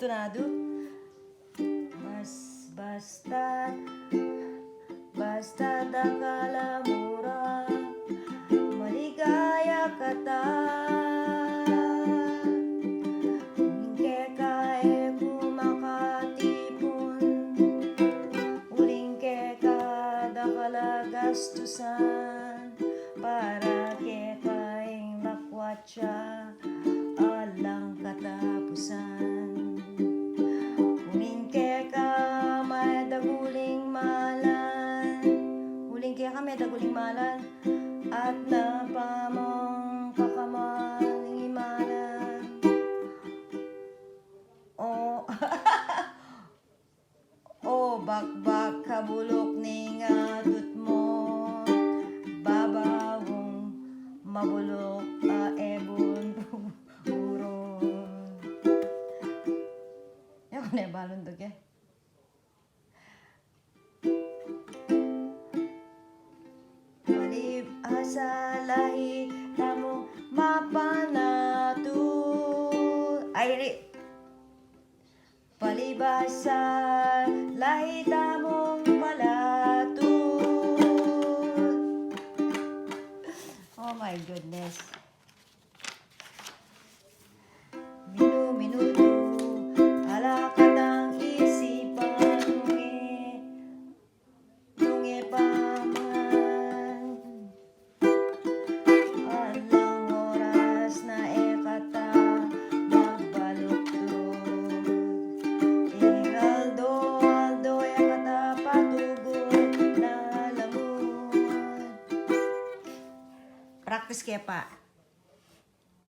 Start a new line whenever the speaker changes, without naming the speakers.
intonado. Basta akala mura, maligaya ka ta. Hingke ka kumakatipon, uling ke ka dakala gastusan, para ke kaing lakwatsa alang katapusan. Uling ke ka may daguling malan, uling ke ka may daguling malan, at napamong kakaman imanan. O bakbak kabulok ning adut mo, babawong mabulok ebon buron. Yan ko na balon dog eh. Malib asa lahi tamu mapanatu. Ay, palibasa lahi tamong palatut. Oh my goodness. Minuto ala katang isipan nunge paman. Alang oras na ekata magbaluktot. Aldo ekata patugot na lamod. Practice kaya pa.